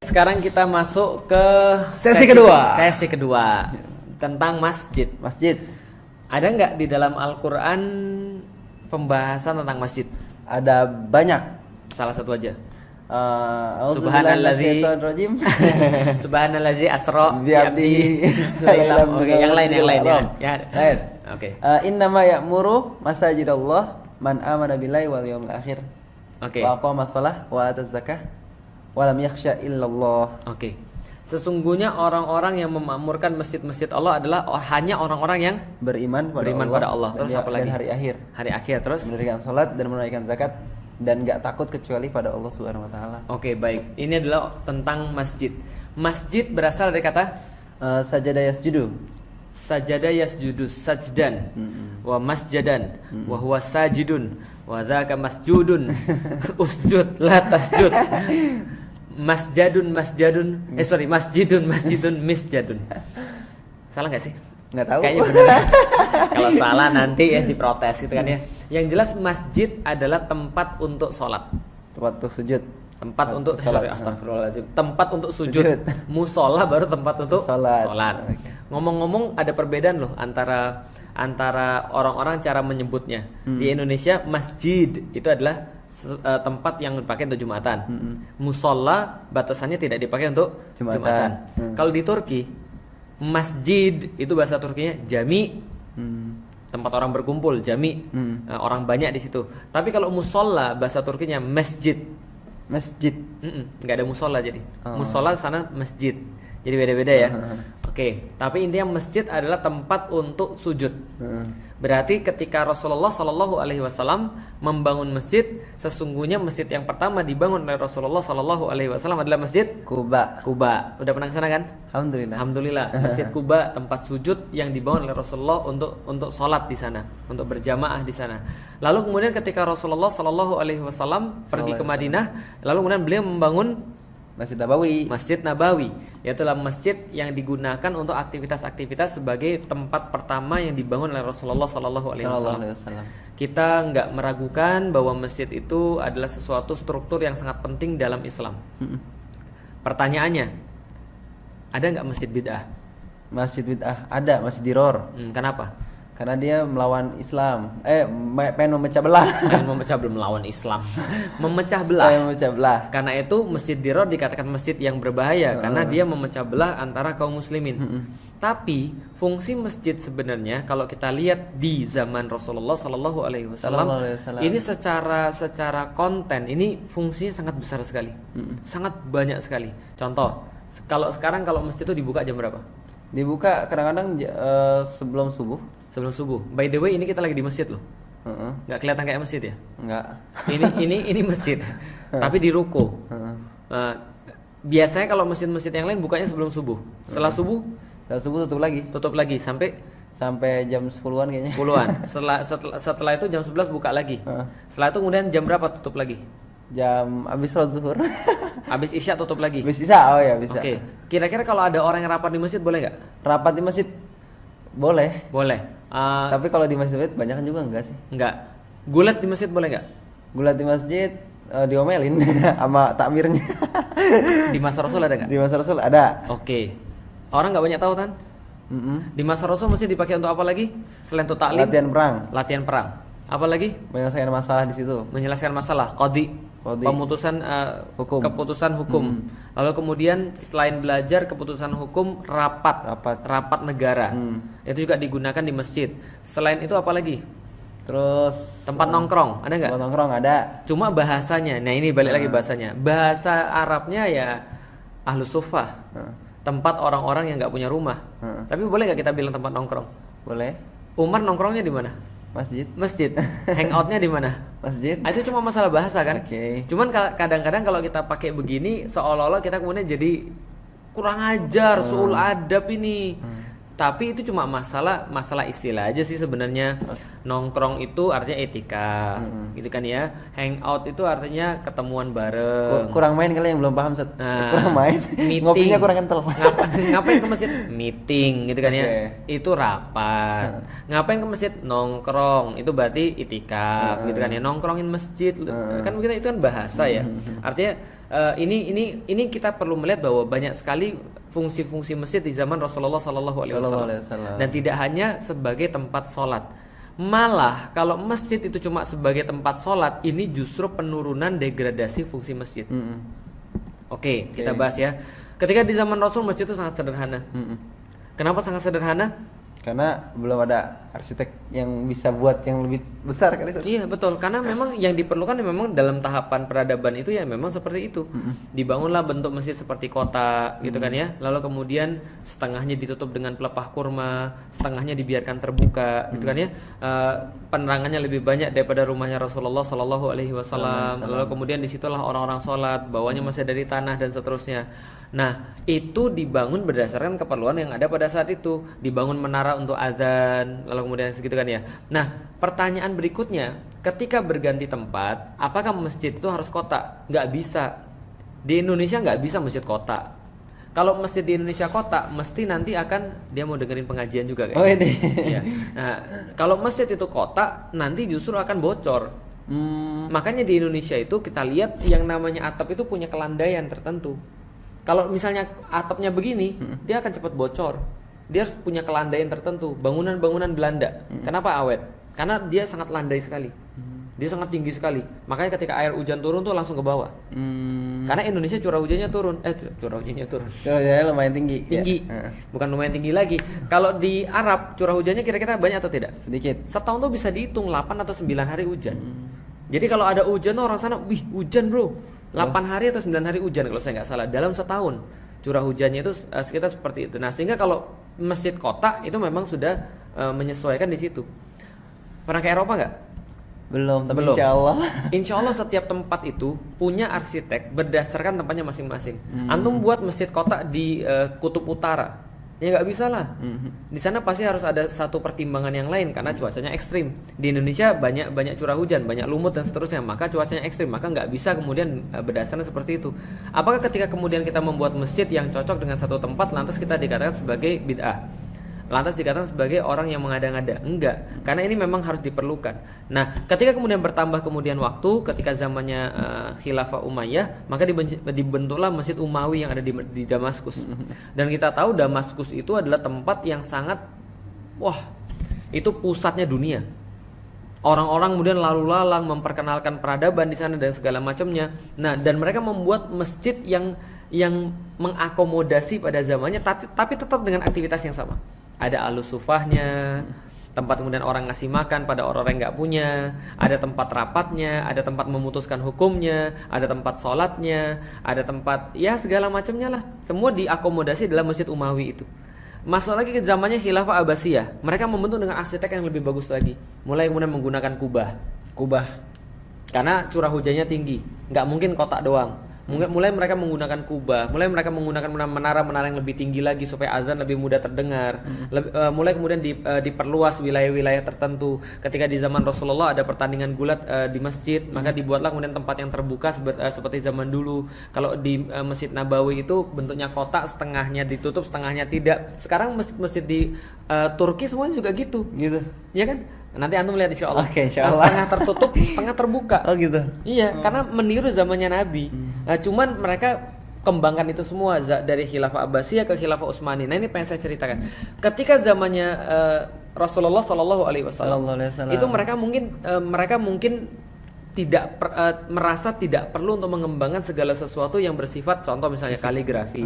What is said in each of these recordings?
Sekarang kita masuk ke Sesi kedua. Sesi kedua tentang masjid. Masjid. Ada nggak di dalam Al-Quran pembahasan tentang masjid? Ada banyak. Salah satu aja. Subhanallazi Subhanallazi asra bi abdihi. Oke, yang lain ya. Lain. Oke. Innama ya'muru masajidallah man amana billahi wal yawmil akhir. Oke. Wa aqama shalah wa ata zakah wa lam yakhsha illallah. Oke. Sesungguhnya orang-orang yang memakmurkan masjid-masjid Allah adalah hanya orang-orang yang beriman pada Allah. Terus apa lagi? Dan hari akhir. Hari akhir terus Mendirikan salat dan menunaikan zakat dan enggak takut kecuali pada Allah Subhanahu wa taala. Oke, baik. Ini adalah tentang masjid. Masjid berasal dari kata sajada yasjudu. sajada yasjudu sajdan wa masjadan wa huwa sajidun wa dzaka masjudun usjud la tasjud masjidun misjadun. Salah nggak sih? Nggak tahu. Kayaknya benar. Kalau salah nanti ya diprotes gitu kan ya. Yang jelas masjid adalah tempat untuk sholat. Tempat untuk sujud. Tempat untuk astagfirullahaladzim. Tempat untuk sujud. Musola baru tempat untuk sholat. Ngomong-ngomong ada perbedaan loh antara orang-orang cara menyebutnya. Di Indonesia masjid itu adalah tempat yang dipakai untuk Jumatan. Musola batasannya tidak dipakai untuk Jumatan. Kalau di Turki masjid itu bahasa Turkinya jami. Tempat orang berkumpul, jami. Orang banyak di situ. Tapi kalau musola bahasa Turkinya masjid. Nggak ada musola jadi. Musola sana masjid. Jadi beda-beda ya. Oke, tapi intinya masjid adalah tempat untuk sujud. Berarti ketika Rasulullah Shallallahu Alaihi Wasallam membangun masjid, sesungguhnya masjid yang pertama dibangun oleh Rasulullah Shallallahu Alaihi Wasallam adalah masjid Kuba. Udah pernah kesana kan? Alhamdulillah. Masjid Kuba tempat sujud yang dibangun oleh Rasulullah untuk sholat di sana, untuk berjamaah di sana. Lalu kemudian ketika Rasulullah Shallallahu Alaihi Wasallam pergi ke Madinah, lalu kemudian beliau membangun Masjid Nabawi, yaitu masjid yang digunakan untuk aktivitas-aktivitas sebagai tempat pertama yang dibangun oleh Rasulullah Sallallahu Alaihi Wasallam. Kita nggak meragukan bahwa masjid itu adalah sesuatu struktur yang sangat penting dalam Islam. Pertanyaannya, ada nggak masjid bid'ah? Masjid bid'ah ada, masjid diror. Kenapa? Karena dia melawan Islam. Pengen memecah belah. Melawan Islam. Memecah belah. Karena itu masjid diror dikatakan masjid yang berbahaya karena dia memecah belah antara kaum muslimin. Tapi fungsi masjid sebenarnya kalau kita lihat di zaman Rasulullah Sallallahu Alaihi Wasallam ini secara konten ini fungsinya sangat besar sekali. Sangat banyak sekali. Contoh, kalau sekarang masjid itu dibuka jam berapa? Dibuka kadang-kadang sebelum subuh. By the way, ini kita lagi di masjid loh. Nggak kelihatan kayak masjid ya? Nggak. Ini masjid. Tapi di ruko. Biasanya kalau masjid-masjid yang lain bukanya sebelum subuh. Setelah subuh tutup lagi sampai jam 10-an kayaknya. 10-an. Setelah itu jam 11 buka lagi. Setelah itu kemudian jam berapa tutup lagi? Jam habis sholat zuhur. Habis isya tutup lagi. Habis isya, oh ya bisa. Oke. Kira-kira kalau ada orang yang rapat di masjid boleh nggak? Rapat di masjid boleh. Tapi kalau di masjid banyak kan juga enggak sih? Enggak. Gulat di masjid boleh nggak? Gulat di masjid diomelin sama takmirnya. Di masa Rasul ada nggak? Di masa Rasul ada. Oke. Orang nggak banyak tahu kan? Di masa Rasul masjid dipakai untuk apa lagi? Selain untuk taklim? Latihan perang. Apa lagi? Menyelesaikan masalah di situ. Menyelesaikan masalah, qadhi. Pemutusan keputusan hukum. Lalu kemudian selain belajar keputusan hukum, rapat negara. Itu juga digunakan di masjid. Selain itu apa lagi? Terus tempat nongkrong, ada nggak? Tempat nongkrong ada. Cuma bahasanya, nah ini balik lagi bahasanya. Bahasa Arabnya ya ahlus suffah. Tempat orang-orang yang nggak punya rumah. Tapi boleh nggak kita bilang tempat nongkrong? Boleh. Umar nongkrongnya di mana? Masjid. Hangoutnya di mana? Masjid. Itu cuma masalah bahasa kan? Okay. Cuman kadang-kadang kalau kita pakai begini seolah-olah kita kemudian jadi kurang ajar, suul adab ini. Tapi itu cuma masalah istilah aja sih sebenarnya. Nongkrong itu artinya etika, gitu kan ya. Hangout itu artinya ketemuan bareng. Kurang main kali yang belum paham Ustaz. Nah, kurang main. Meeting. Ngopinya kurang kental. Ngapain ke masjid? Meeting, gitu kan ya. Itu rapat. Ngapain ke masjid? Nongkrong. Itu berarti itikaf, gitu kan ya. Nongkrongin masjid. Kan begitu, itu kan bahasa ya. Artinya ini kita perlu melihat bahwa banyak sekali fungsi-fungsi masjid di zaman Rasulullah Sallallahu Alaihi Wasallam, dan tidak hanya sebagai tempat sholat. Malah kalau masjid itu cuma sebagai tempat sholat, ini justru penurunan degradasi fungsi masjid. Oke, kita bahas ya. Ketika di zaman Rasul masjid itu sangat sederhana. Kenapa sangat sederhana? Karena belum ada arsitek yang bisa buat yang lebih besar kali. Iya betul, karena memang yang diperlukan memang dalam tahapan peradaban itu ya memang seperti itu. Dibangunlah bentuk masjid seperti kota, gitu kan ya. Lalu kemudian setengahnya ditutup dengan pelepah kurma, setengahnya dibiarkan terbuka, gitu kan ya. Penerangannya lebih banyak daripada rumahnya Rasulullah Sallallahu Alaihi Wasallam. Lalu kemudian disitulah orang-orang sholat, bawahnya masih dari tanah dan seterusnya. Nah, itu dibangun berdasarkan keperluan yang ada pada saat itu. Dibangun menara untuk azan, lalu kemudian segitu kan ya. Nah, pertanyaan berikutnya, ketika berganti tempat, apakah masjid itu harus kota? Nggak bisa. Di Indonesia nggak bisa masjid kota. Kalau masjid di Indonesia kota, mesti nanti akan dia mau dengerin pengajian juga kayaknya. Oh ini. Iya. Nah, kalau masjid itu kota, nanti justru akan bocor. Makanya di Indonesia itu kita lihat yang namanya atap itu punya kelandaian tertentu. Kalau misalnya atapnya begini, dia akan cepat bocor. Dia harus punya kelandaian tertentu. Bangunan-bangunan Belanda, kenapa awet? Karena dia sangat landai sekali. Dia sangat tinggi sekali. Makanya ketika air hujan turun tuh langsung ke bawah. Karena Indonesia curah hujannya turun. Curah hujannya turun. Curah hujannya lumayan tinggi. Tinggi. Ya. Bukan lumayan tinggi lagi. Kalau di Arab curah hujannya kira-kira banyak atau tidak? Sedikit. Setahun tuh bisa dihitung 8 atau 9 hari hujan. Jadi kalau ada hujan tuh orang sana, wih hujan bro. 8 hari atau 9 hari hujan kalau saya nggak salah dalam setahun. Curah hujannya itu sekitar seperti itu. Nah, sehingga kalau masjid kota itu memang sudah menyesuaikan di situ. Pernah ke Eropa nggak? Belum, tapi Belum. Insya Allah setiap tempat itu punya arsitek berdasarkan tempatnya masing-masing. Antum buat masjid kota di kutub utara, ya nggak bisa lah. Di sana pasti harus ada satu pertimbangan yang lain karena cuacanya ekstrim. Di Indonesia banyak curah hujan, banyak lumut dan seterusnya, maka cuacanya ekstrim, maka nggak bisa kemudian berdasarkan seperti itu. Apakah ketika kemudian kita membuat masjid yang cocok dengan satu tempat lantas kita dikatakan sebagai bid'ah? Lantas dikatakan sebagai orang yang mengada-ngada? Enggak, karena ini memang harus diperlukan. Nah, ketika kemudian bertambah kemudian waktu, ketika zamannya Khilafah Umayyah, maka dibentuklah Masjid Umawi yang ada di Damaskus. Dan kita tahu Damaskus itu adalah tempat yang sangat, itu pusatnya dunia. Orang-orang kemudian lalu lalang memperkenalkan peradaban di sana dan segala macamnya. Nah, dan mereka membuat masjid yang mengakomodasi pada zamannya, tapi tetap dengan aktivitas yang sama. Ada alus sufahnya, tempat kemudian orang ngasih makan pada orang-orang yang nggak punya, ada tempat rapatnya, ada tempat memutuskan hukumnya, ada tempat sholatnya, ada tempat ya segala macamnya lah. Semua diakomodasi dalam Masjid Umawi itu. Masuk lagi ke zamannya Khilafah Abbasiyah, mereka membentuk dengan arsitek yang lebih bagus lagi. Mulai kemudian menggunakan kubah, karena curah hujannya tinggi, nggak mungkin kotak doang. Mulai mereka menggunakan kubah, mulai mereka menggunakan menara-menara yang lebih tinggi lagi supaya azan lebih mudah terdengar. Mulai kemudian diperluas wilayah-wilayah tertentu. Ketika di zaman Rasulullah ada pertandingan gulat di masjid, maka dibuatlah kemudian tempat yang terbuka seperti zaman dulu. Kalau di Masjid Nabawi itu bentuknya kotak, setengahnya ditutup, setengahnya tidak. Sekarang masjid di Turki semuanya juga gitu. Gitu. Ya kan? Nanti antum lihat insya Allah. Oke, insya Allah. Setengah tertutup, setengah terbuka. Oh gitu. Iya, karena meniru zamannya Nabi. Nah, cuman mereka kembangkan itu semua dari Khilafah Abbasiyah ke Khilafah Utsmani. Nah, ini pengen saya ceritakan. Ketika zamannya Rasulullah Shallallahu Alaihi Wasallam, itu mereka mungkin tidak merasa tidak perlu untuk mengembangkan segala sesuatu yang bersifat, contoh misalnya kaligrafi.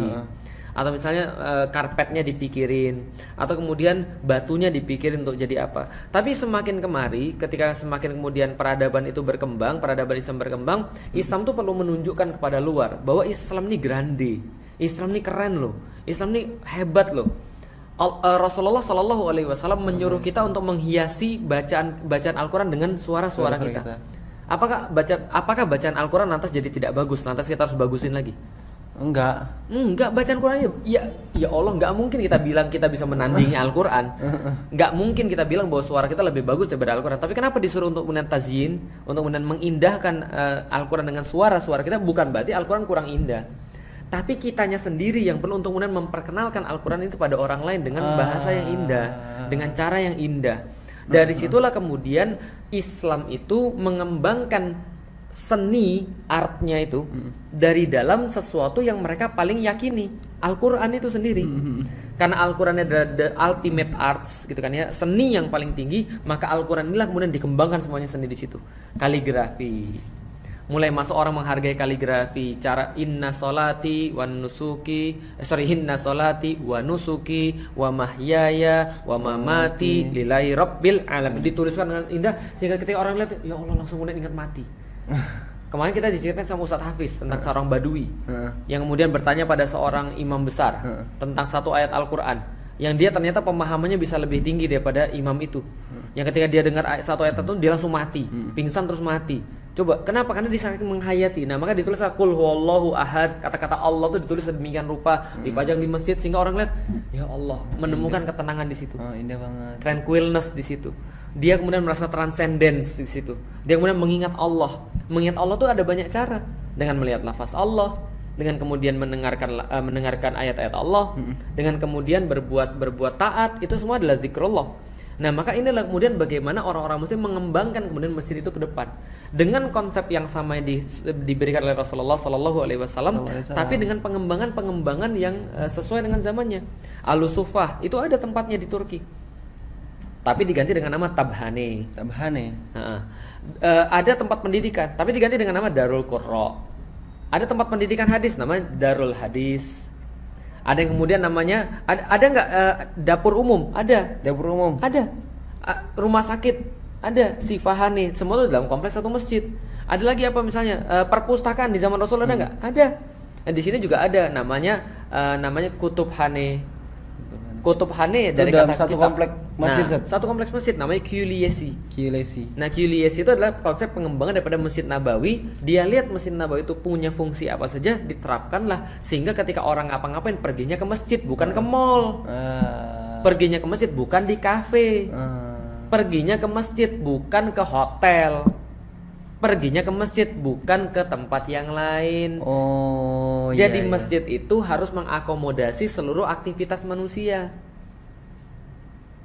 Atau misalnya karpetnya dipikirin, atau kemudian batunya dipikirin untuk jadi apa. Tapi semakin kemari, ketika semakin kemudian peradaban itu berkembang, peradaban Islam berkembang, Islam tuh perlu menunjukkan kepada luar bahwa Islam ini grande, Islam ini keren loh, Islam ini hebat loh. Rasulullah Shallallahu Alaihi Wasallam menyuruh kita untuk menghiasi bacaan Al-Quran dengan suara-suara kita. Apakah bacaan Al-Quran lantas jadi tidak bagus, lantas kita harus bagusin lagi? Enggak, bacaan Qurannya ya Allah, nggak mungkin kita bilang kita bisa menandingi Al-Quran. Nggak mungkin kita bilang bahwa suara kita lebih bagus daripada Al-Quran. Tapi kenapa disuruh untuk kemudian tazyin, untuk kemudian mengindahkan Al-Quran dengan suara kita? Bukan berarti Al-Quran kurang indah, tapi kitanya sendiri yang perlu untuk kemudian memperkenalkan Al-Quran itu pada orang lain dengan bahasa yang indah, dengan cara yang indah. Dari situlah kemudian Islam itu mengembangkan seni artnya itu dari dalam sesuatu yang mereka paling yakini, Al-Quran itu sendiri. Karena Al-Quran adalah the ultimate arts gitu kan ya, seni yang paling tinggi, maka Al-Quran inilah kemudian dikembangkan semuanya seni di situ. Kaligrafi, mulai masuk orang menghargai kaligrafi, cara inna solati wa nusuki wa mahyaya wa mamati lillahi rabbil alamin, dituliskan dengan indah sehingga ketika orang lihat, ya Allah, langsung kemudian ingat mati. Kemarin kita diceritakan sama Ustadz Hafiz tentang seorang badui yang kemudian bertanya pada seorang imam besar tentang satu ayat Al-Quran yang dia ternyata pemahamannya bisa lebih tinggi daripada imam itu. Yang ketika dia dengar satu ayat itu dia langsung mati, pingsan terus mati. Coba kenapa? Karena dia saking menghayati. Nah, maka ditulis qul huwallahu ahad, kata-kata Allah itu ditulis sedemikian rupa, dipajang di masjid sehingga orang lihat, ya Allah, menemukan ketenangan di situ. Indah banget. Tranquilness di situ. Dia kemudian merasa transcendence di situ. Dia kemudian mengingat Allah. Mengingat Allah tuh ada banyak cara. Dengan melihat lafaz Allah, dengan kemudian mendengarkan ayat-ayat Allah, dengan kemudian berbuat taat, itu semua adalah zikrullah. Nah, maka inilah kemudian bagaimana orang-orang muslim mengembangkan kemudian masjid itu ke depan dengan konsep yang sama diberikan oleh Rasulullah Sallallahu Alaihi Wasallam, tapi dengan pengembangan yang sesuai dengan zamannya. Al-Sufah itu ada tempatnya di Turki, tapi diganti dengan nama Tabhane. Ada tempat pendidikan, tapi diganti dengan nama Darul Qurra. Ada tempat pendidikan hadis, namanya Darul Hadis. Ada yang kemudian namanya ada nggak dapur umum? Ada. Dapur umum. Ada. Rumah sakit ada. Sifahane. Semua itu dalam kompleks satu masjid. Ada lagi apa misalnya perpustakaan di zaman Rasul ada nggak? Ada. Nah, di sini juga ada namanya Kutubhane. Kutubhane dari dalam kata satu kitab. kompleks masjid. Nah, satu kompleks masjid namanya Qiyuliyesi. Nah, Qiyuliyesi itu adalah konsep pengembangan daripada Masjid Nabawi. Dia lihat Masjid Nabawi itu punya fungsi apa saja, diterapkanlah sehingga ketika orang ngapa-ngapain perginya ke masjid, bukan ke mall. Perginya ke masjid bukan di kafe. Perginya ke masjid bukan ke hotel. Perginya ke masjid bukan ke tempat yang lain. Jadi masjid itu harus mengakomodasi seluruh aktivitas manusia.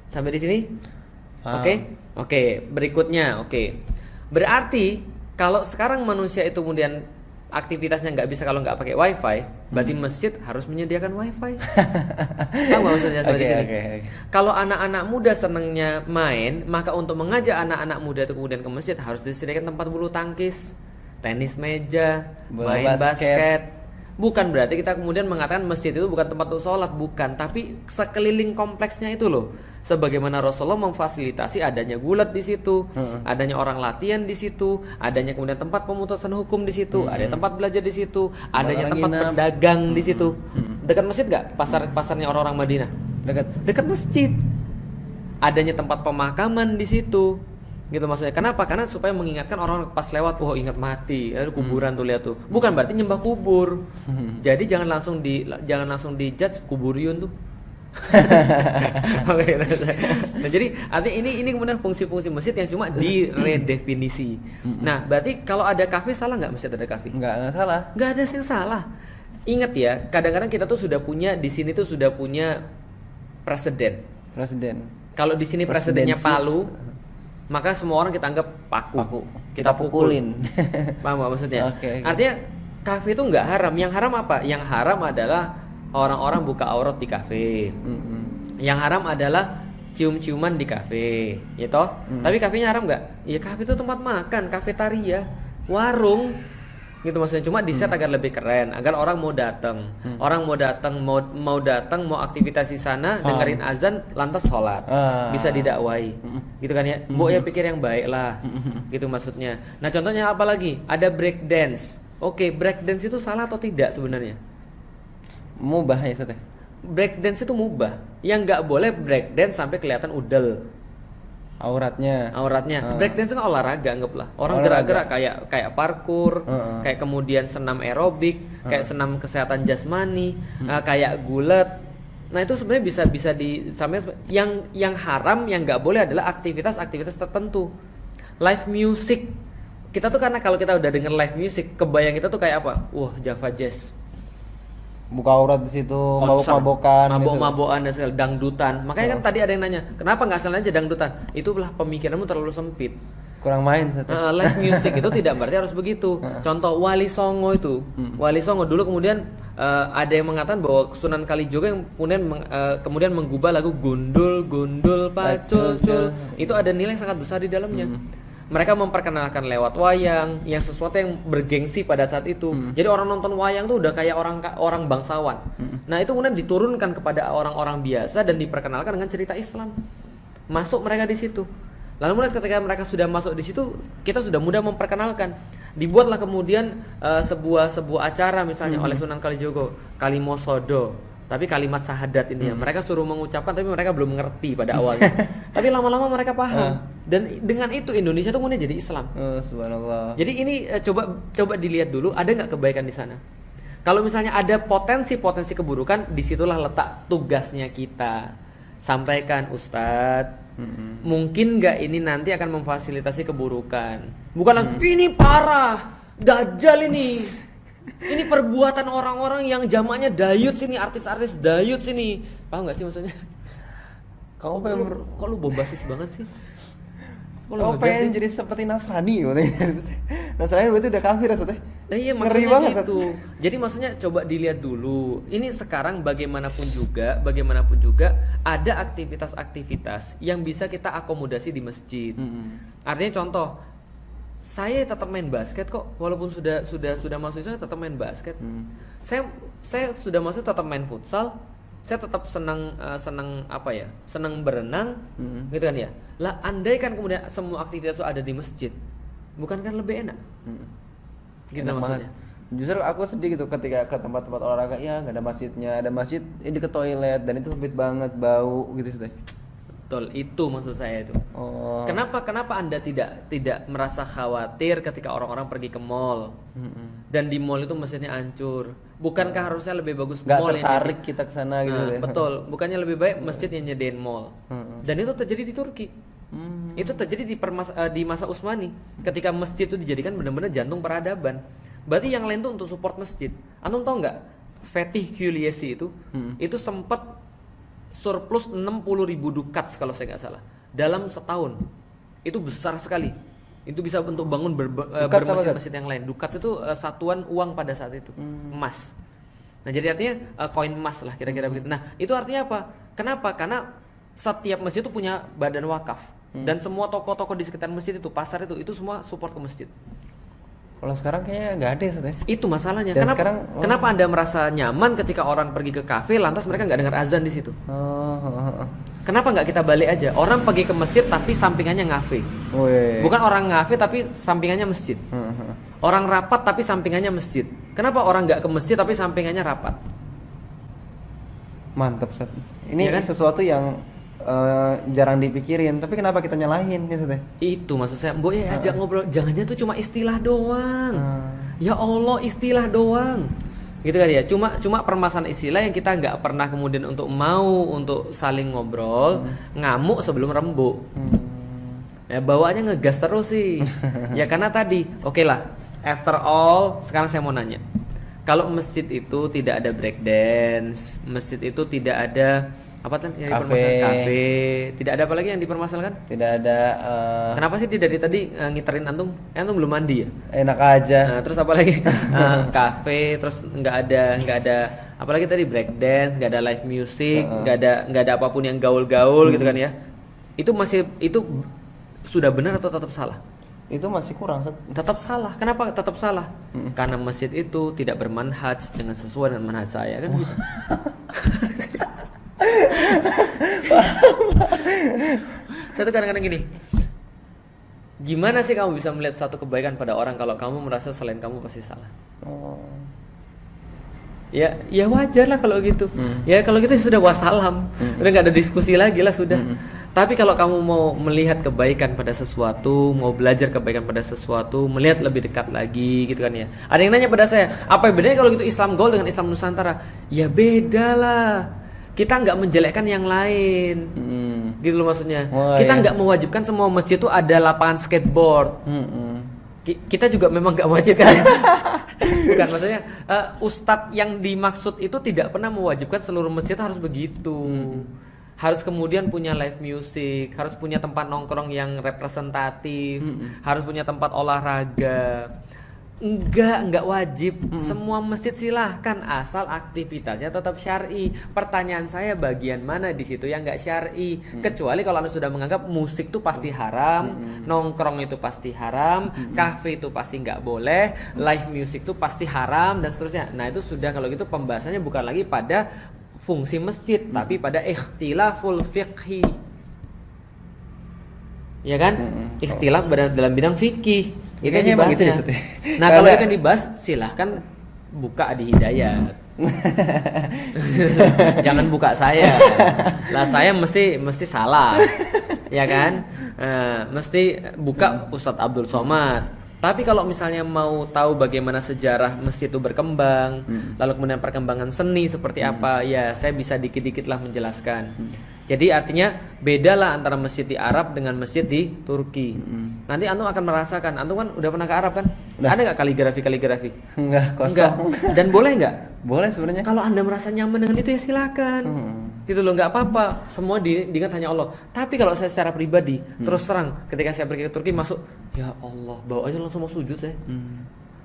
Sampai di sini? Oke. Berikutnya, berarti kalau sekarang manusia itu kemudian aktivitasnya nggak bisa kalau nggak pakai wifi, berarti masjid harus menyediakan wifi. Tahu nggak maksudnya sampai di sini? Kalau anak-anak muda senangnya main, maka untuk mengajak anak-anak muda itu kemudian ke masjid harus disediakan tempat bulu tangkis, tenis meja, main basket. Bukan berarti kita kemudian mengatakan masjid itu bukan tempat untuk sholat, bukan. Tapi sekeliling kompleksnya itu loh. Sebagaimana Rasulullah memfasilitasi adanya gulat di situ, adanya orang latihan di situ, adanya kemudian tempat pemutusan hukum di situ, ada tempat belajar di situ, adanya tempat pedagang di situ. Dekat masjid nggak? Pasarnya orang-orang Madinah. Dekat masjid. Adanya tempat pemakaman di situ. Gitu maksudnya. Kenapa? Karena supaya mengingatkan orang pas lewat, ingat mati, ada kuburan tuh, lihat tuh. Bukan berarti nyembah kubur. Jadi jangan langsung di judge kuburiyun tuh. Nah, jadi artinya ini kemudian fungsi-fungsi masjid yang cuma diredefinisi. Nah, berarti kalau ada kafe salah nggak masjid ada kafe? Nggak salah. Nggak ada yang salah. Ingat ya, kadang-kadang kita tuh sudah punya di sini tuh sudah punya presiden. Kalau di sini presidennya Palu, maka semua orang kita anggap paku. Kita pukulin. Paham gak maksudnya? Artinya kafe itu nggak haram. Yang haram apa? Yang haram adalah orang-orang buka aurat di kafe. Yang haram adalah cium-ciuman di kafe, ya toh? Tapi kafenya haram nggak? Ya kafe itu tempat makan, kafetaria, warung. Gitu maksudnya, cuma di-set agar lebih keren, agar orang mau datang. Orang mau datang, mau aktivitas di sana, dengerin azan, lantas sholat, bisa didakwai, gitu kan ya. Ya pikir yang baik lah, gitu maksudnya. Nah contohnya apa lagi? Ada break dance. Break dance itu salah atau tidak sebenarnya? Mubah ya Ustaz. Break dance itu mubah. Yang nggak boleh break dance sampai kelihatan udel. auratnya. Breakdance kan olahraga, anggaplah orang gerak-gerak kayak parkour, kayak kemudian senam aerobik, kayak senam kesehatan jasmani, kayak gulat. Nah itu sebenarnya bisa sampai yang haram, yang nggak boleh adalah aktivitas tertentu. Live music, kita tuh karena kalau kita udah denger live music, kebayang kita tuh kayak apa? Wah, Java Jazz, buka aurat di situ, mabok-mabokan dan segala dangdutan. Makanya kan tadi ada yang nanya, kenapa nggak asal aja dangdutan? Itulah pemikiranmu terlalu sempit. Kurang main live music itu tidak berarti harus begitu. Contoh Wali Songo itu, Wali Songo dulu kemudian ada yang mengatakan bahwa Sunan Kalijogo yang kemudian menggubah lagu Gundul Pacul Cul. Itu ada nilai yang sangat besar di dalamnya. Mereka memperkenalkan lewat wayang yang sesuatu yang bergengsi pada saat itu. Jadi orang nonton wayang tuh udah kayak orang bangsawan. Nah, itu kemudian diturunkan kepada orang-orang biasa dan diperkenalkan dengan cerita Islam. Masuk mereka di situ. Lalu ketika mereka sudah masuk di situ, kita sudah mudah memperkenalkan. Dibuatlah kemudian sebuah acara misalnya oleh Sunan Kalijogo, Kalimosodo. Tapi kalimat syahadat ini ya, mereka suruh mengucapkan tapi mereka belum mengerti pada awalnya. Tapi lama-lama mereka paham. Dan dengan itu Indonesia tuh kemudian jadi Islam. Subhanallah. Jadi ini coba dilihat dulu, ada nggak kebaikan di sana? Kalau misalnya ada potensi keburukan, disitulah letak tugasnya kita. Sampaikan, Ustadz, mungkin nggak ini nanti akan memfasilitasi keburukan. Bukan ini parah, Dajjal ini. Ini perbuatan orang-orang yang jamaknya dayut sini, artis-artis dayut sini. Paham gak sih maksudnya? Kok lu bombastis banget sih? Kau pengen jadi seperti Nasrani Nasrani berarti udah kafir ya? Nah iya maksudnya gitu. Jadi maksudnya coba dilihat dulu. Ini sekarang bagaimanapun juga ada aktivitas-aktivitas yang bisa kita akomodasi di masjid. Artinya contoh, saya tetap main basket kok, walaupun sudah masuk Islam tetap main basket. Saya sudah masuk tetap main futsal. Saya tetap senang berenang, gitu kan ya. Lah andai kan kemudian semua aktivitas itu ada di masjid, bukan kan lebih enak? Gitu enak maksudnya. Banget. Justru aku sedih gitu ketika ke tempat-tempat olahraga ya nggak ada masjidnya, ada masjid ini ke toilet dan itu sempit banget, bau gitu sudah. Betul, itu maksud saya itu. Kenapa Anda tidak merasa khawatir ketika orang-orang pergi ke mall dan di mall itu masjidnya hancur? Bukankah harusnya lebih bagus mall yang tertarik kita ke sana gitu ya? Betul, bukannya lebih baik masjid yang nyediain mall. Dan itu terjadi di Turki. Itu terjadi di masa Utsmani ketika masjid itu dijadikan benar-benar jantung peradaban. Berarti yang lain tuh untuk support masjid. Antum tahu nggak? Fetih Gülyesi itu sempat surplus 60.000 dukat kalau saya nggak salah dalam setahun. Itu besar sekali. Itu bisa untuk bangun bermasjid-masjid yang lain. Dukat itu satuan uang pada saat itu, emas. Nah jadi artinya koin emas lah kira-kira begitu. Nah itu artinya apa? Kenapa? Karena setiap masjid itu punya badan wakaf dan semua toko-toko di sekitar masjid itu, pasar itu semua support ke masjid. Kalau sekarang kayaknya nggak ada ya. Itu masalahnya. Kenapa Anda merasa nyaman ketika orang pergi ke kafe lantas mereka nggak dengar azan di situ? Kenapa nggak kita balik aja? Orang pergi ke masjid tapi sampingannya ngafe. Bukan orang ngafe tapi sampingannya masjid. Orang rapat tapi sampingannya masjid. Kenapa orang nggak ke masjid tapi sampingannya rapat? Mantap, Ustaz. Ini ya kan? Sesuatu yang jarang dipikirin, tapi kenapa kita nyalahin ya, Ustaz? Itu maksud saya, Mbok ya ajak ngobrol, jangan-jangan itu cuma istilah doang. Ya Allah, istilah doang. Gitu kan ya, cuma permasalahan istilah yang kita nggak pernah kemudian untuk saling ngobrol, ngamuk sebelum rembuk. Ya bawaannya ngegas terus sih. Ya karena tadi, oke lah, after all, sekarang saya mau nanya. Kalau masjid itu tidak ada breakdance, masjid itu tidak ada apa yang dipermasalahkan, kafe, tidak ada apa lagi yang dipermasalahkan? Tidak ada. Kenapa sih dari tadi ngiterin antum? Antum belum mandi ya? Enak aja. Terus apa lagi? Kafe, terus nggak ada. Apalagi tadi breakdance, nggak ada live music, nggak ada apapun yang gaul-gaul gitu kan ya? Itu sudah benar atau tetap salah? Itu masih kurang. Tetap salah. Kenapa tetap salah? Karena masjid itu tidak bermanhaj dengan sesuai dengan manhaj saya kan gitu. Saya tuh kadang-kadang gini, gimana sih kamu bisa melihat satu kebaikan pada orang kalau kamu merasa selain kamu pasti salah? Ya wajar lah kalau gitu. Ya kalau gitu sudah wassalam, udah nggak ada diskusi lagi lah sudah. Tapi kalau kamu mau melihat kebaikan pada sesuatu, mau belajar kebaikan pada sesuatu, melihat lebih dekat lagi gitu kan ya. Ada yang nanya pada saya, apa bedanya kalau gitu Islam Gaul dengan Islam Nusantara? Ya beda lah. Kita nggak menjelekkan yang lain, gitu loh maksudnya. Kita nggak mewajibkan semua masjid itu ada lapangan skateboard. Kita juga memang nggak wajib kan. Bukan, maksudnya ustadz yang dimaksud itu tidak pernah mewajibkan seluruh masjid harus begitu. Harus kemudian punya live music, harus punya tempat nongkrong yang representatif, harus punya tempat olahraga. Enggak wajib. Semua masjid silahkan asal aktivitasnya tetap syar'i. Pertanyaan saya bagian mana di situ yang enggak syar'i? Kecuali kalau Anda sudah menganggap musik itu pasti haram, nongkrong itu pasti haram, kafe itu pasti enggak boleh, live music itu pasti haram dan seterusnya. Nah, itu sudah kalau gitu pembahasannya bukan lagi pada fungsi masjid, tapi pada ikhtilaful fiqhi. Ya kan? Ikhtilaf dalam bidang fikih. Itu yang dibahasnya. Gitu, nah, kalau itu yang dibahas, silahkan buka di Hidayat. Jangan buka saya. Lah saya mesti salah. Ya kan? Mesti buka Ustadz Abdul Somad. Tapi kalau misalnya mau tahu bagaimana sejarah masjid itu berkembang, lalu kemudian perkembangan seni seperti apa, ya saya bisa dikit-dikit lah menjelaskan. Jadi artinya bedalah antara masjid di Arab dengan masjid di Turki. Nanti antum akan merasakan. Antum kan udah pernah ke Arab kan? Udah. Ada nggak kaligrafi? Enggak, kosong. Enggak. Dan boleh nggak? Boleh sebenarnya. Kalau Anda merasa nyaman dengan itu ya silakan. Gitu loh, nggak apa-apa. Semua diingat hanya Allah. Tapi kalau saya secara pribadi, terus terang, ketika saya pergi ke Turki masuk, ya Allah, bawaannya langsung mau sujud ya.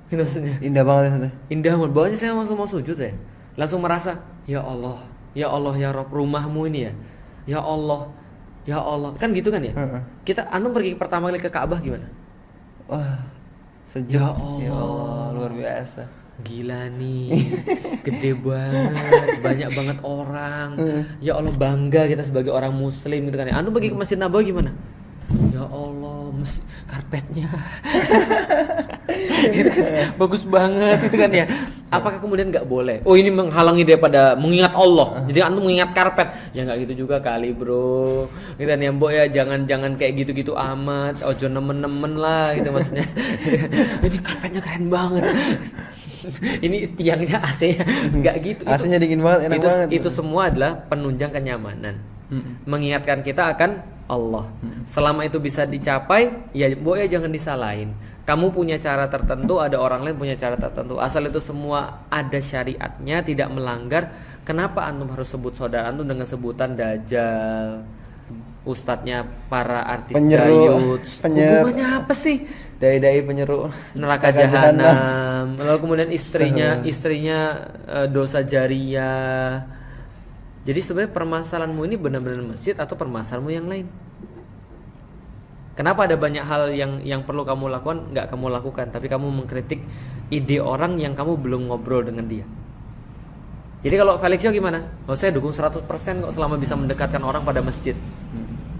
Gitu maksudnya. Indah banget ya. Indah banget. Bawaannya saya langsung mau sujud ya. Langsung merasa, ya Allah ya Rob, rumahmu ini ya. Ya Allah, kan gitu kan ya? Kita antum pergi pertama kali ke Ka'bah gimana? Wah, sejuk. Ya Allah, luar biasa. Gila nih, gede banget, banyak banget orang. Ya Allah, bangga kita sebagai orang Muslim gitu kan ya. Antum pergi ke Masjid Nabawi gimana? Ya Allah, karpetnya gitu kan, bagus banget gitu kan ya. Apakah kemudian nggak boleh? Oh, ini menghalangi daripada mengingat Allah. Jadi antum mengingat karpet, ya nggak gitu juga kali bro. Gitu kan ya, mbok ya jangan kayak gitu-gitu amat. Ojo nemen-nemen lah gitu maksudnya. Ini karpetnya keren banget. Ini tiangnya AC-nya nggak gitu. AC-nya dingin banget, enak banget. Itu semua adalah penunjang kenyamanan. Mengingatkan kita akan Allah. Selama itu bisa dicapai, ya boy jangan disalahin. Kamu punya cara tertentu, ada orang lain punya cara tertentu. Asal itu semua ada syariatnya, tidak melanggar. Kenapa antum harus sebut saudara antum dengan sebutan dajjal? Ustadznya para artis dayut. Hubungannya apa sih? Dai-dai penyeru neraka jahanam. Lalu kemudian istrinya dosa jariyah. Jadi sebenarnya permasalahanmu ini benar-benar masjid atau permasalahanmu yang lain? Kenapa ada banyak hal yang perlu kamu lakukan nggak kamu lakukan, tapi kamu mengkritik ide orang yang kamu belum ngobrol dengan dia? Jadi kalau Felixio gimana? Oh, saya dukung 100% kok selama bisa mendekatkan orang pada masjid.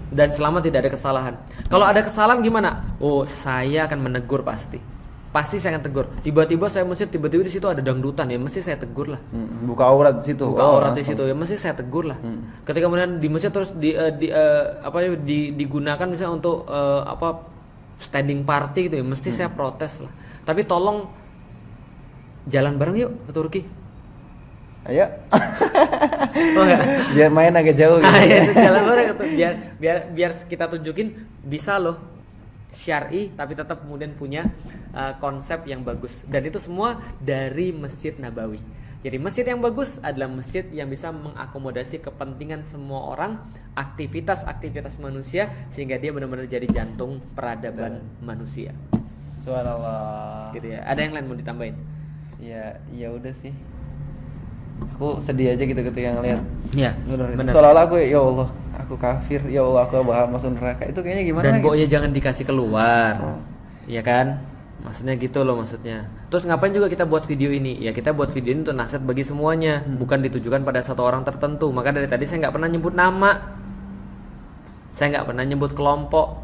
Dan selama tidak ada kesalahan. Kalau ada kesalahan gimana? Oh, saya akan menegur pasti saya akan tegur. Tiba-tiba saya masjid, tiba-tiba di situ ada dangdutan, ya mesti saya tegur lah. Buka aurat di situ. Di situ ya mesti saya tegur lah. Ketika kemudian di masjid terus digunakan misalnya untuk standing party gitu ya, mesti saya protes lah. Tapi tolong jalan bareng yuk ke Turki. Ayo. Biar main agak jauh gitu. Jalan bareng biar kita tunjukin bisa loh. Syar'i tapi tetap kemudian punya konsep yang bagus, dan itu semua dari Masjid Nabawi. Jadi masjid yang bagus adalah masjid yang bisa mengakomodasi kepentingan semua orang, aktivitas manusia, sehingga dia benar-benar jadi jantung peradaban manusia. Subhanallah. Gitu ya. Ada yang lain mau ditambahin? Ya udah sih. Aku sedih aja gitu ketika ngeliat. Iya. Benar. Seolah-olah aku ya Allah, aku kafir, ya Allah aku bakal masuk neraka. Itu kayaknya gimana? Dan pokoknya jangan dikasih keluar. Iya kan? Maksudnya gitu loh maksudnya. Terus ngapain juga kita buat video ini? Ya kita buat video ini untuk nasihat bagi semuanya, bukan ditujukan pada satu orang tertentu. Maka dari tadi saya nggak pernah nyebut nama, saya nggak pernah nyebut kelompok.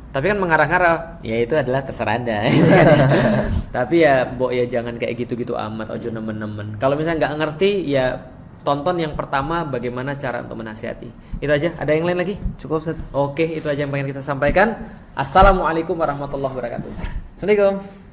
Tapi kan mengarah-ngarah, ya itu adalah terserah Anda. Tapi ya mbok ya jangan kayak gitu-gitu amat, ojo nemen-nemen. Kalau misalnya nggak ngerti ya tonton yang pertama bagaimana cara untuk menasihati. Itu aja. Ada yang lain lagi? Cukup, Ustaz. Oke, itu aja yang pengen kita sampaikan. Assalamualaikum warahmatullahi wabarakatuh. Assalamualaikum.